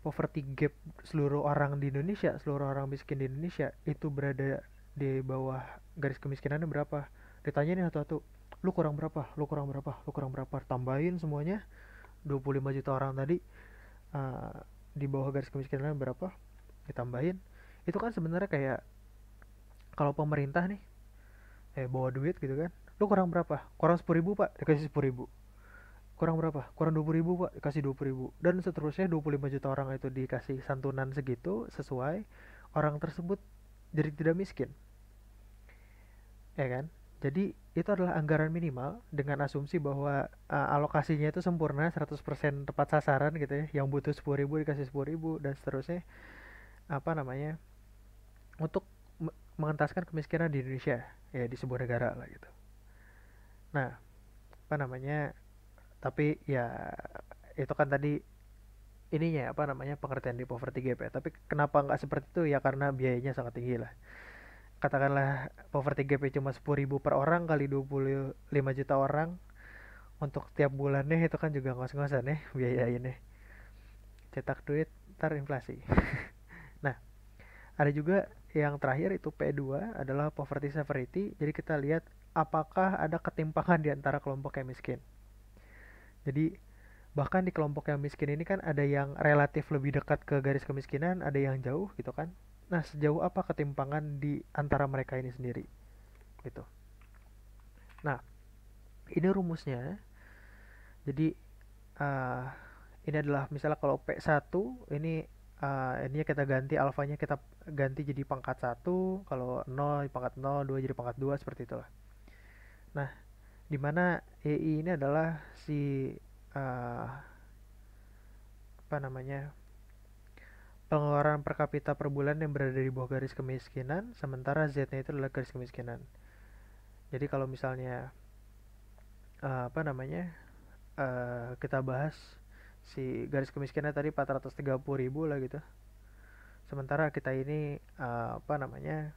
poverty gap seluruh orang di Indonesia, seluruh orang miskin di Indonesia itu berada di bawah garis kemiskinannya berapa, ditanya nih satu-satu, lu kurang berapa, lu kurang berapa, lu kurang berapa, tambahin semuanya, 25 juta orang tadi uh, di bawah garis kemiskinannya berapa, ditambahin. Itu kan sebenarnya kayak kalau pemerintah nih bawa duit gitu kan, lu kurang berapa, kurang 10.000 pak, dikasih 10.000, kurang berapa, kurang 20.000 pak, dikasih 20.000, dan seterusnya. 25 juta orang itu dikasih santunan segitu sesuai, orang tersebut jadi tidak miskin, ya kan. Jadi itu adalah anggaran minimal dengan asumsi bahwa alokasinya itu sempurna 100% tepat sasaran gitu ya, yang butuh 10.000 dikasih 10.000 dan seterusnya, apa namanya, untuk mengentaskan kemiskinan di Indonesia, ya di sebuah negara lah gitu. Nah, apa namanya, tapi ya itu kan tadi ininya apa namanya pengertian di poverty gap ya. Tapi kenapa nggak seperti itu ya, karena biayanya sangat tinggi lah. Katakanlah poverty gap cuma 10.000 per orang kali 25 juta orang untuk tiap bulannya, itu kan juga ngos-ngosan ya biaya ini. Cetak duit ntar inflasi. Nah, ada juga yang terakhir itu P2 adalah poverty severity. Jadi kita lihat apakah ada ketimpangan di antara kelompok yang miskin. Jadi bahkan di kelompok yang miskin ini kan ada yang relatif lebih dekat ke garis kemiskinan, ada yang jauh gitu kan. Nah, sejauh apa ketimpangan di antara mereka ini sendiri gitu. Nah, ini rumusnya. Jadi uh, ini adalah misalnya kalau P1 ini ini kita ganti alfanya, kita ganti jadi pangkat 1, kalau 0 pangkat 0, 2 jadi pangkat 2, seperti itulah. Nah, dimana EI ini adalah si apa namanya pengeluaran per kapita per bulan yang berada di bawah garis kemiskinan, sementara Z-nya itu adalah garis kemiskinan. Jadi kalau misalnya apa namanya kita bahas si garis kemiskinan tadi 430.000 lah gitu. Sementara kita ini apa namanya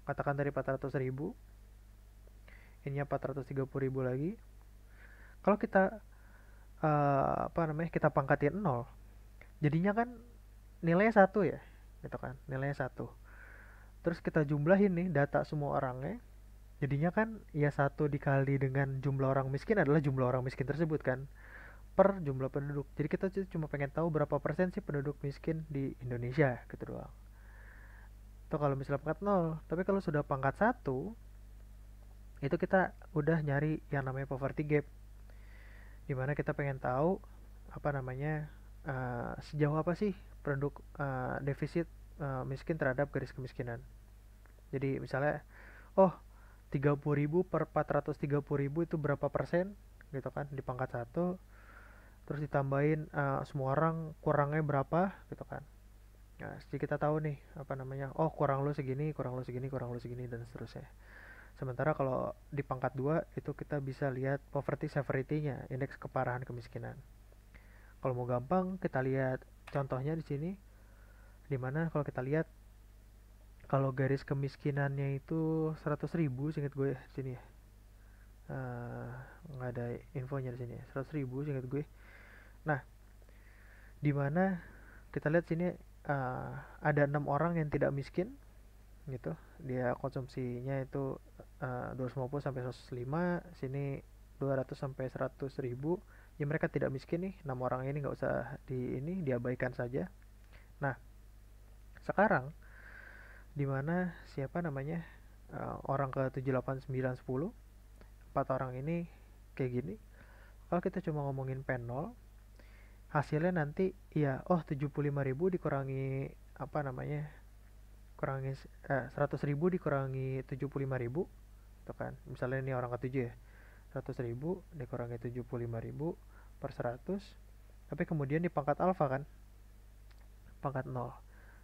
katakan dari 400.000, ininya 430.000 lagi. Kalau kita apa namanya kita pangkatin 0, jadinya kan nilainya 1 ya, gitu kan, nilainya 1. Terus kita jumlahin nih data semua orangnya, jadinya kan ya 1 dikali dengan jumlah orang miskin adalah jumlah orang miskin tersebut kan, per jumlah penduduk. Jadi kita cuma pengen tahu berapa persen sih penduduk miskin di Indonesia gitu doang. Itu kalau misalnya pangkat 0. Tapi kalau sudah pangkat 1, itu kita udah nyari yang namanya poverty gap, dimana kita pengen tahu apa namanya sejauh apa sih penduduk defisit miskin terhadap garis kemiskinan. Jadi misalnya, oh 30.000 per 430.000 itu berapa persen gitu kan di pangkat satu, terus ditambahin semua orang kurangnya berapa gitu kan. Nah, jadi kita tahu nih apa namanya, oh kurang lu segini, kurang lu segini, kurang lu segini, dan seterusnya. Sementara kalau di pangkat 2 itu kita bisa lihat poverty severity-nya, indeks keparahan kemiskinan. Kalau mau gampang kita lihat contohnya di sini, dimana kalau kita lihat kalau garis kemiskinannya itu 100.000 seingat gue di sini ya. Eh, nggak ada infonya di sini ya. 100.000 seingat gue. Nah, dimana kita lihat sini ada 6 orang yang tidak miskin gitu, dia konsumsinya itu 250 sampai 105, sini 200 sampai 100 ribu, ya mereka tidak miskin nih, 6 orang ini nggak usah diabaikan saja. Nah, sekarang dimana siapa namanya orang ke 7, 8, 9, 10, 4 orang ini kayak gini, kalau kita cuma ngomongin P0, hasilnya nanti ya 75.000 dikurangi apa namanya, kurangi 100.000 dikurangi 75.000 itu kan, misalnya ini orang ketujuh ya, 100.000 dikurangi 75.000 per 100, tapi kemudian di pangkat alfa kan, pangkat 0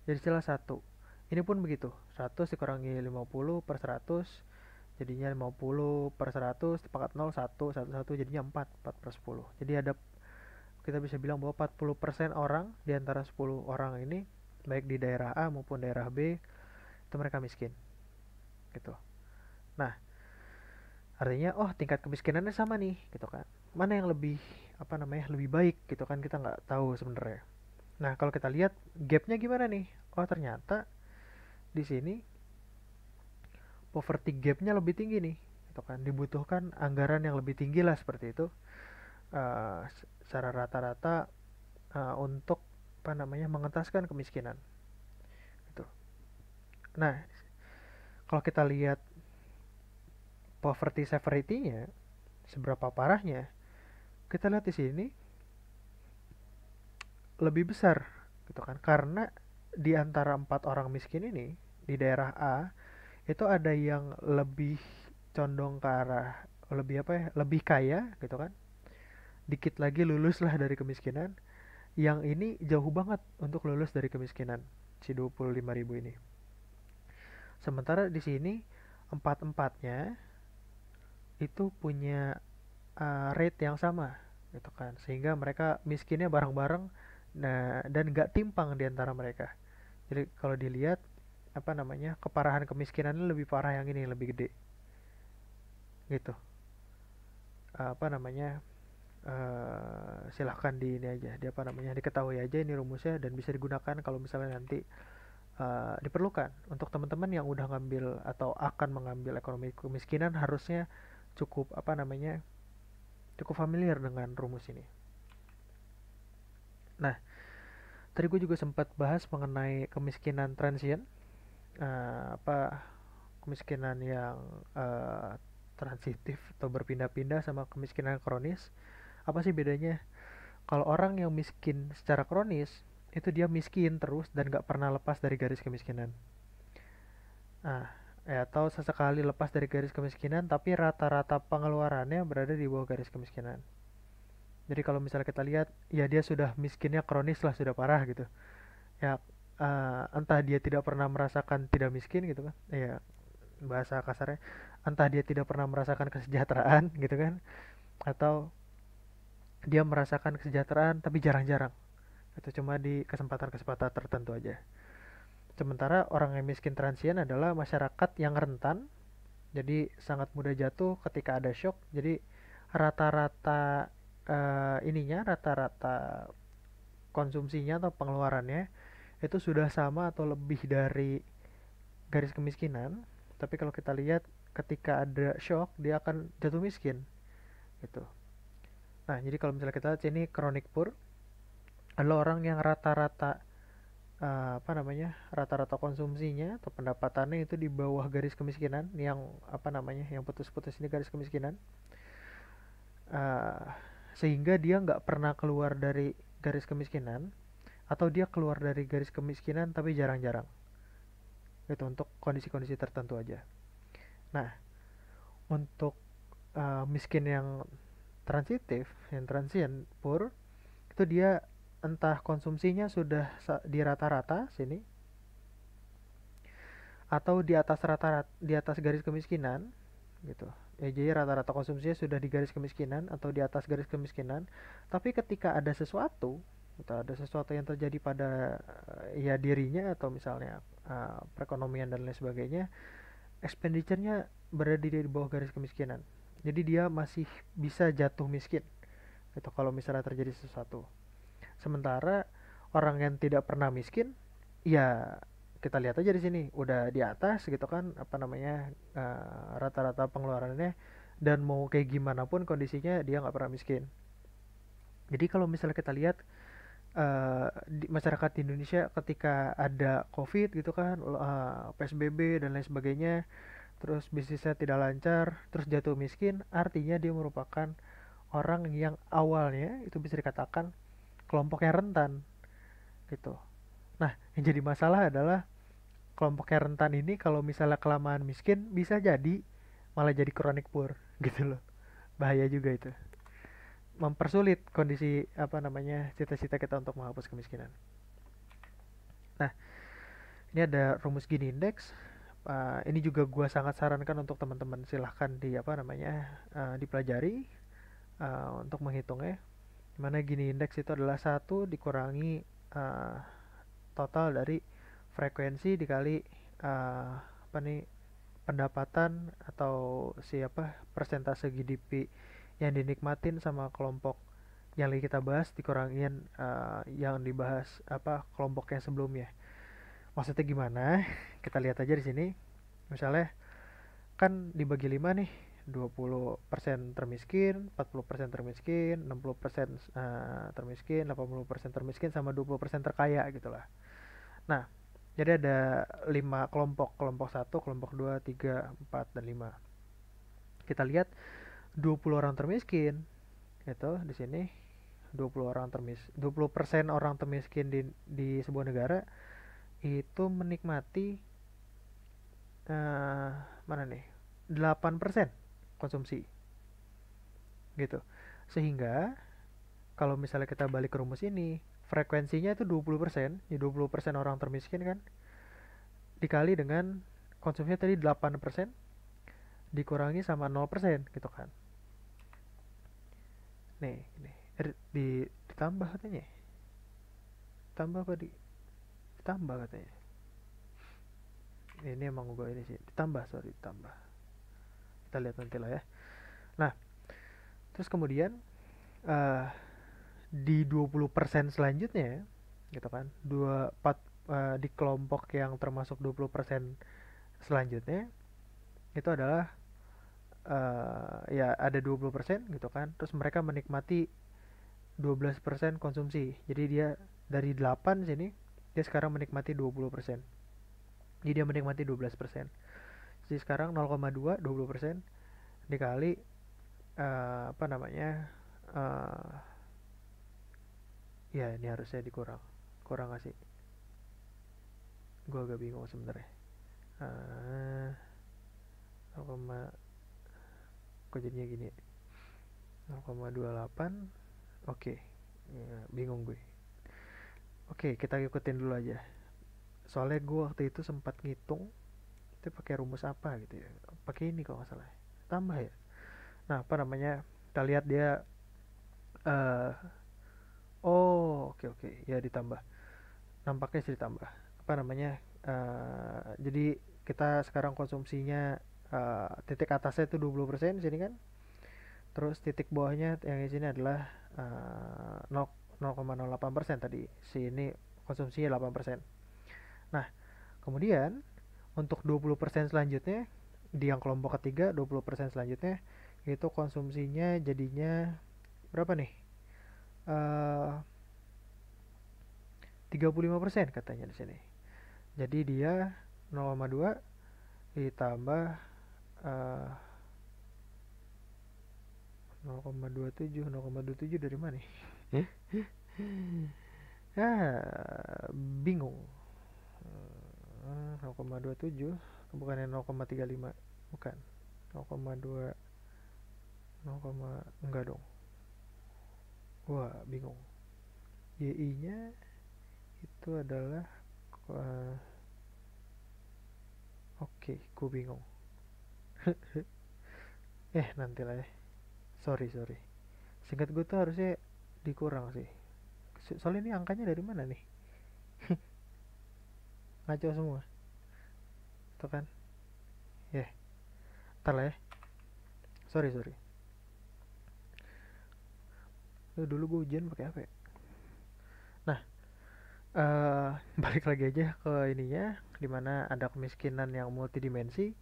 jadi celah 1, ini pun begitu, 100 dikurangi 50 per 100 jadinya 50 per 100, di pangkat 0 1 1 1 jadinya 4 4 per 10. Jadi ada, kita bisa bilang bahwa 40% orang di antara 10 orang ini, baik di daerah A maupun daerah B, itu mereka miskin gitu. Nah, artinya tingkat kemiskinannya sama nih gitu kan, mana yang lebih apa namanya lebih baik gitu kan, kita nggak tahu sebenarnya. Nah, kalau kita lihat gapnya gimana nih, ternyata di sini poverty gapnya lebih tinggi nih gitu kan, dibutuhkan anggaran yang lebih tinggi lah seperti itu, uh, secara rata-rata, untuk apa namanya mengentaskan kemiskinan gitu. Nah, kalau kita lihat poverty severity-nya seberapa parahnya, kita lihat di sini lebih besar gitu kan, karena di antara 4 orang miskin ini di daerah A itu ada yang lebih condong ke arah lebih apa ya, lebih kaya gitu kan, dikit lagi lulus lah dari kemiskinan, yang ini jauh banget untuk lulus dari kemiskinan, si 25.000 ini. Sementara di sini empat-empatnya itu punya rate yang sama gitu kan, sehingga mereka miskinnya bareng-bareng, nah, dan gak timpang di antara mereka. Jadi kalau dilihat apa namanya keparahan kemiskinannya lebih parah yang ini, lebih gede gitu. Apa namanya silahkan di ini aja, di apa namanya diketahui aja ini rumusnya, dan bisa digunakan kalau misalnya nanti diperlukan. Untuk teman-teman yang udah ngambil atau akan mengambil ekonomi kemiskinan, harusnya cukup apa namanya cukup familiar dengan rumus ini. Nah, tadi gue juga sempat bahas mengenai kemiskinan transient, apa kemiskinan yang transitif atau berpindah-pindah, sama kemiskinan kronis. Apa sih bedanya? Kalau orang yang miskin secara kronis, itu dia miskin terus dan gak pernah lepas dari garis kemiskinan. Nah, atau sesekali lepas dari garis kemiskinan, tapi rata-rata pengeluarannya berada di bawah garis kemiskinan. Jadi kalau misalnya kita lihat, ya dia sudah miskinnya kronis lah, sudah parah gitu. Ya, entah dia tidak pernah merasakan tidak miskin gitu kan. Ya, bahasa kasarnya, entah dia tidak pernah merasakan kesejahteraan gitu kan, atau dia merasakan kesejahteraan tapi jarang-jarang, itu cuma di kesempatan-kesempatan tertentu aja. Sementara orang yang miskin transien adalah masyarakat yang rentan, jadi sangat mudah jatuh ketika ada shock. Jadi rata-rata rata-rata konsumsinya atau pengeluarannya itu sudah sama atau lebih dari garis kemiskinan, tapi kalau kita lihat ketika ada shock dia akan jatuh miskin gitu. Nah, jadi kalau misalnya kita lihat ini chronic poor adalah orang yang rata-rata apa namanya rata-rata konsumsinya atau pendapatannya itu di bawah garis kemiskinan, yang apa namanya yang putus-putus ini garis kemiskinan, uh, sehingga dia nggak pernah keluar dari garis kemiskinan, atau dia keluar dari garis kemiskinan tapi jarang-jarang, itu untuk kondisi-kondisi tertentu aja. Nah, Untuk miskin yang transitif, yang transient, poor, itu dia entah konsumsinya sudah di rata-rata sini atau di atas rata-rata, di atas garis kemiskinan gitu. Ya, jadi rata-rata konsumsinya sudah di garis kemiskinan atau di atas garis kemiskinan. Tapi ketika ada sesuatu, gitu, ada sesuatu yang terjadi pada ya dirinya atau misalnya perekonomian dan lain sebagainya, expenditure-nya berada di bawah garis kemiskinan. Jadi dia masih bisa jatuh miskin gitu kalau misalnya terjadi sesuatu. Sementara orang yang tidak pernah miskin, ya kita lihat aja di sini udah di atas gitu kan, apa namanya, rata-rata pengeluarannya, dan mau kayak gimana pun kondisinya dia nggak pernah miskin. Jadi kalau misalnya kita lihat di masyarakat di Indonesia ketika ada COVID gitu kan, PSBB dan lain sebagainya, terus bisnisnya tidak lancar, terus jatuh miskin, artinya dia merupakan orang yang awalnya itu bisa dikatakan kelompok yang rentan gitu. Nah, yang jadi masalah adalah kelompok yang rentan ini kalau misalnya kelamaan miskin bisa jadi malah jadi chronic poor gitu loh. Bahaya juga itu. Mempersulit kondisi apa namanya cita-cita kita untuk menghapus kemiskinan. Nah, ini ada rumus Gini indeks. Ini juga gua sangat sarankan untuk teman-teman, silahkan di apa namanya dipelajari untuk menghitungnya. Dimana Gini indeks itu adalah satu dikurangi uh, total dari frekuensi dikali apa nih, pendapatan atau siapa persentase GDP yang dinikmatin sama kelompok yang lagi kita bahas dikurangin yang dibahas apa kelompok yang sebelumnya. Maksudnya gimana? Kita lihat aja di sini. Misalnya kan dibagi 5 nih, 20% termiskin, 40% termiskin, 60% termiskin, 80% termiskin, sama 20% terkaya gitu lah. Nah, jadi ada 5 kelompok, kelompok 1, kelompok 2, 3, 4, dan 5. Kita lihat 20 orang termiskin itu di sini, 20% orang termiskin di sebuah negara itu menikmati mana nih? 8% konsumsi gitu. Sehingga kalau misalnya kita balik ke rumus ini, frekuensinya itu 20%, ya 20% orang termiskin kan dikali dengan konsumsinya tadi 8%, dikurangi sama 0% gitu kan. Nih, ditambah katanya. Ditambah apa ditambah katanya. Ini emang gue ini sih. Ditambah, sorry, ditambah. Kita lihat nanti lah ya. Nah, terus kemudian uh, di 20% selanjutnya gitu kan. Di kelompok yang termasuk 20% selanjutnya itu adalah ya ada 20% gitu kan. Terus mereka menikmati 12% konsumsi. Jadi dia dari 8 sini dia sekarang menikmati 20%. Jadi dia menikmati 12%. Jadi sekarang 0,2 20% dikali apa namanya? Uh, ya ini harusnya dikurang. Kurang nggak sih? Gue agak bingung sebenarnya. 0, kok jadinya gini? 0,28. Oke. Ya, bingung gue. Oke, kita ikutin dulu aja. Soalnya gue waktu itu sempat ngitung itu pakai rumus apa gitu ya, pakai ini kalau nggak salah, tambah ya. Nah, apa namanya, kita lihat dia uh, oh oke oke ya, ditambah, nampaknya sih ditambah apa namanya, jadi kita sekarang konsumsinya titik atasnya itu 20% sini kan, terus titik bawahnya yang di sini adalah 0,08% tadi, sini konsumsinya 8%. Nah, kemudian untuk 20% selanjutnya di yang kelompok ketiga, 20% selanjutnya itu konsumsinya jadinya berapa nih? Uh, 35% katanya di sini. Jadi dia 0,2 ditambah 0,27. 0,27 dari mana nih? Bingung. 0,27 bukannya 0,35, bukan. 0,2 0, enggak dong, wah bingung. YI nya itu adalah uh, oke, gue bingung. Nanti lah ya, sorry. Singkat gue tuh harusnya dikurang sih. Soalnya ini angkanya dari mana nih? Ngaco semua. Tuh kan? Ya, ntar lah ya. Sorry. Dulu gue ujian pakai apa ya? Nah, balik lagi aja ke ininya, dimana ada kemiskinan yang multidimensi.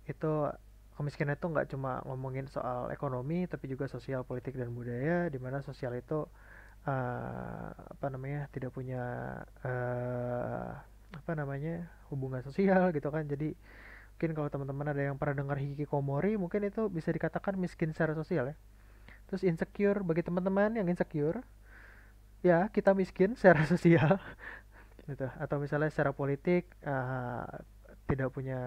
Itu kemiskinan itu nggak cuma ngomongin soal ekonomi, tapi juga sosial, politik, dan budaya. Dimana sosial itu apa namanya, tidak punya apa namanya, hubungan sosial gitu kan. Jadi mungkin kalau teman-teman ada yang pernah dengar hikikomori, mungkin itu bisa dikatakan miskin secara sosial ya. Terus insecure, bagi teman-teman yang insecure, ya kita miskin secara sosial gitu. Atau misalnya secara politik tidak punya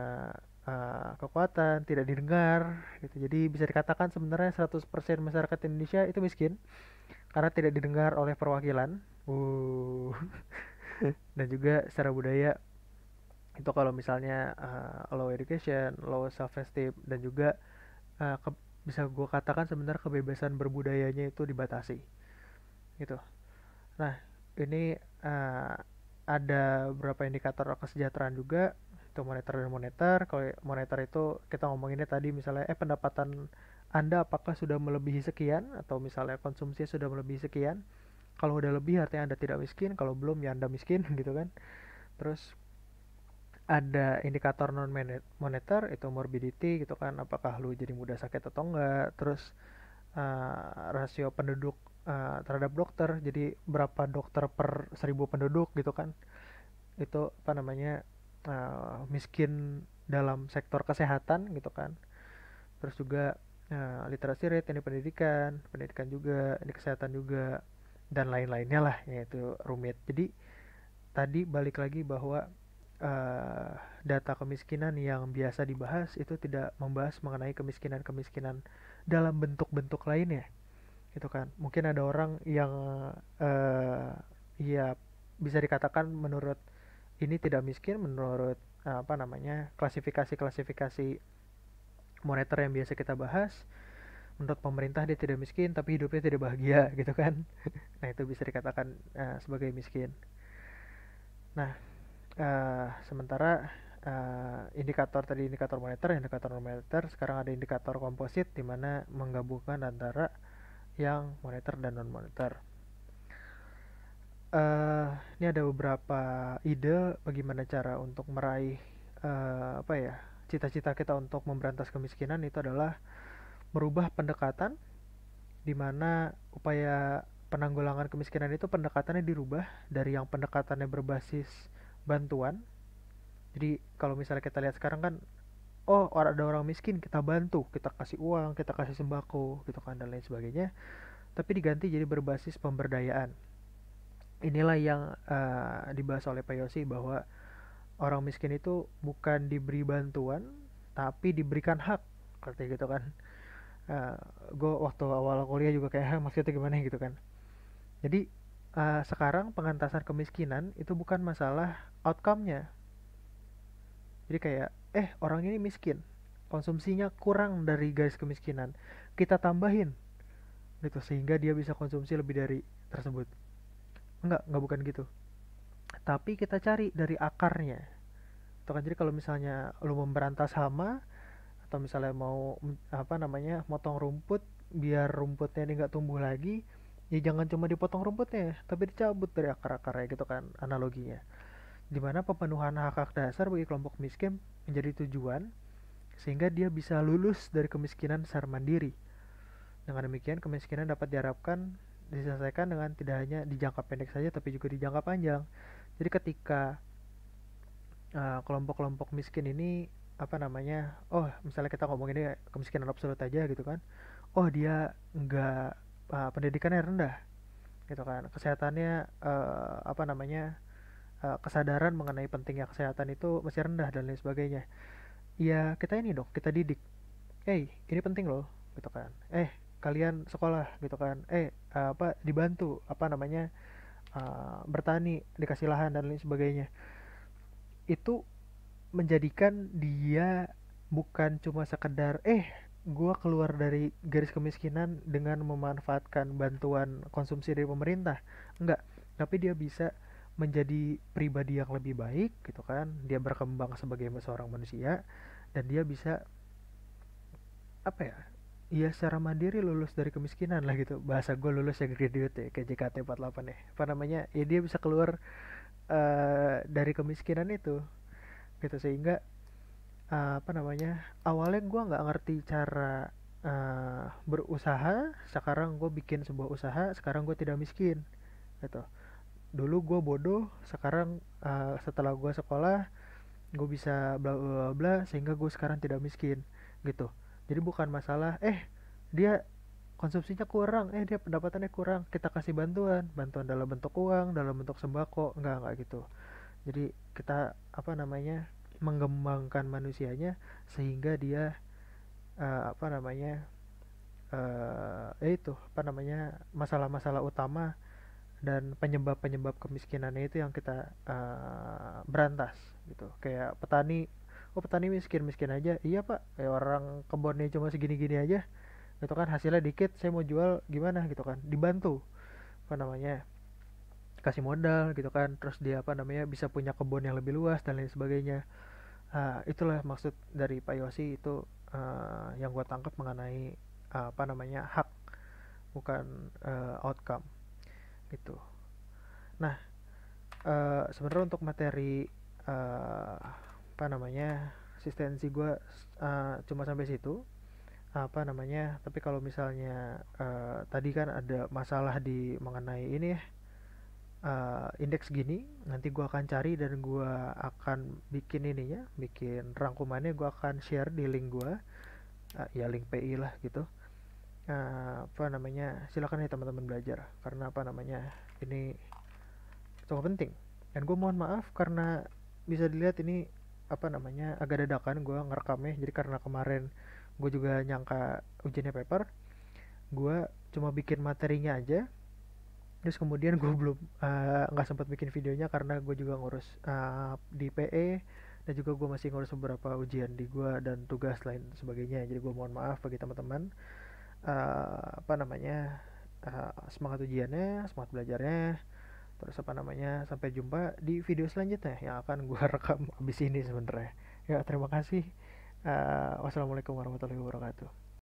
kekuatan, tidak didengar gitu. Jadi bisa dikatakan sebenarnya 100% masyarakat Indonesia itu miskin karena tidak didengar oleh perwakilan. Dan juga secara budaya itu kalau misalnya low education, low self esteem, dan juga uh, ke, bisa gue katakan sebenarnya kebebasan berbudayanya itu dibatasi gitu. Nah, ini ada beberapa indikator kesejahteraan juga, itu moneter dan moneter. Kalau moneter itu kita ngomonginnya tadi misalnya pendapatan Anda apakah sudah melebihi sekian, atau misalnya konsumsi sudah melebihi sekian. Kalau udah lebih artinya Anda tidak miskin, kalau belum ya Anda miskin gitu kan. Terus ada indikator non moneter, itu morbidity gitu kan, apakah lu jadi mudah sakit atau enggak. Terus rasio penduduk terhadap dokter, jadi berapa dokter per 1.000 penduduk gitu kan. Itu apa namanya, miskin dalam sektor kesehatan gitu kan. Terus juga literasi rate, ini pendidikan juga, ini kesehatan juga, dan lain-lainnya lah, yaitu rumit. Jadi tadi balik lagi bahwa uh, data kemiskinan yang biasa dibahas itu tidak membahas mengenai kemiskinan-kemiskinan dalam bentuk-bentuk lainnya gitu kan. Mungkin ada orang yang ya bisa dikatakan menurut ini tidak miskin, menurut apa namanya, klasifikasi-klasifikasi moneter yang biasa kita bahas. Menurut pemerintah dia tidak miskin tapi hidupnya tidak bahagia gitu kan. Nah itu bisa dikatakan sebagai miskin. Nah sementara indikator tadi indikator non moneter, sekarang ada indikator komposit di mana menggabungkan antara yang moneter dan non moneter. Ini ada beberapa ide bagaimana cara untuk meraih apa ya, cita-cita kita untuk memberantas kemiskinan. Itu adalah merubah pendekatan, di mana upaya penanggulangan kemiskinan itu pendekatannya dirubah dari yang pendekatannya berbasis bantuan. Jadi kalau misalnya kita lihat sekarang kan, ada orang miskin kita bantu, kita kasih uang, kita kasih sembako gitu kan, dan lain sebagainya. Tapi diganti jadi berbasis pemberdayaan. Inilah yang dibahas oleh Pak Yosi, bahwa orang miskin itu bukan diberi bantuan tapi diberikan hak, seperti gitu kan. uh, gue waktu awal kuliah juga kayak maksudnya gimana gitu kan. Jadi sekarang pengentasan kemiskinan itu bukan masalah outcome-nya. Jadi kayak orang ini miskin, konsumsinya kurang dari garis kemiskinan, kita tambahin gitu sehingga dia bisa konsumsi lebih dari tersebut. Enggak bukan gitu. Tapi kita cari dari akarnya. Itu kan, jadi kalau misalnya lu memberantas hama, atau misalnya mau apa namanya, motong rumput biar rumputnya ini nggak tumbuh lagi, ya jangan cuma dipotong rumputnya tapi dicabut dari akar-akarnya gitu kan, analoginya. Dimana pemenuhan hak-hak dasar bagi kelompok miskin menjadi tujuan sehingga dia bisa lulus dari kemiskinan secara mandiri. Dengan demikian kemiskinan dapat diharapkan diselesaikan dengan tidak hanya di jangka pendek saja tapi juga di jangka panjang. Jadi ketika kelompok-kelompok miskin ini apa namanya, misalnya kita ngomong ini kemiskinan absolut aja gitu kan, dia nggak pendidikannya rendah gitu kan, kesehatannya apa namanya, kesadaran mengenai pentingnya kesehatan itu masih rendah dan lain sebagainya, ya kita ini dong, kita didik ini penting loh gitu kan, kalian sekolah gitu kan, apa dibantu apa namanya, bertani dikasih lahan dan lain sebagainya. Itu menjadikan dia bukan cuma sekedar gua keluar dari garis kemiskinan dengan memanfaatkan bantuan konsumsi dari pemerintah, enggak, tapi dia bisa menjadi pribadi yang lebih baik gitu kan, dia berkembang sebagai seorang manusia, dan dia bisa apa ya, iya secara mandiri lulus dari kemiskinan lah gitu, bahasa gue lulus ya graduate ya kayak JKT48 ya, apa namanya ya, dia bisa keluar dari kemiskinan itu gitu. Sehingga apa namanya, awalnya gue nggak ngerti cara berusaha, sekarang gue bikin sebuah usaha, sekarang gue tidak miskin gitu. Dulu gue bodoh, sekarang setelah gue sekolah gue bisa bla bla bla bla, sehingga gue sekarang tidak miskin gitu. Jadi bukan masalah dia konsumsinya kurang, dia pendapatannya kurang, kita kasih bantuan, bantuan dalam bentuk uang, dalam bentuk sembako, enggak gitu. Jadi kita apa namanya, mengembangkan manusianya sehingga dia apa namanya, itu apa namanya, masalah-masalah utama dan penyebab-penyebab kemiskinannya itu yang kita berantas gitu. Kayak petani, petani miskin-miskin aja, iya pak, kayak orang kebunnya cuma segini-gini aja gitu kan, hasilnya dikit, saya mau jual gimana gitu kan, dibantu apa namanya, kasih modal gitu kan, terus dia apa namanya bisa punya kebun yang lebih luas dan lain sebagainya. Itulah maksud dari Pak Yosi itu, yang gue tangkap mengenai apa namanya, hak, bukan outcome gitu. Nah, sebenarnya untuk materi apa namanya, asistensi gue cuma sampai situ apa namanya. Tapi kalau misalnya tadi kan ada masalah di mengenai ini ya, indeks gini, nanti gue akan cari dan gue akan bikin ininya, bikin rangkumannya, gue akan share di link gue, ya link PI lah gitu. Apa namanya, silakan ya teman-teman belajar, karena apa namanya, ini cukup penting. Dan gue mohon maaf karena bisa dilihat ini apa namanya agak dadakan gue ngerekamnya, jadi karena kemarin gue juga nyangka ujiannya paper, gue cuma bikin materinya aja, terus kemudian gue belum nggak sempat bikin videonya karena gue juga ngurus di PE, dan juga gue masih ngurus beberapa ujian di gue dan tugas lain sebagainya. Jadi gue mohon maaf bagi teman-teman, apa namanya, semangat ujiannya, semangat belajarnya. Terus apa namanya, sampai jumpa di video selanjutnya yang akan gue rekam abis ini sebenarnya. Ya terima kasih. Wassalamualaikum warahmatullahi wabarakatuh.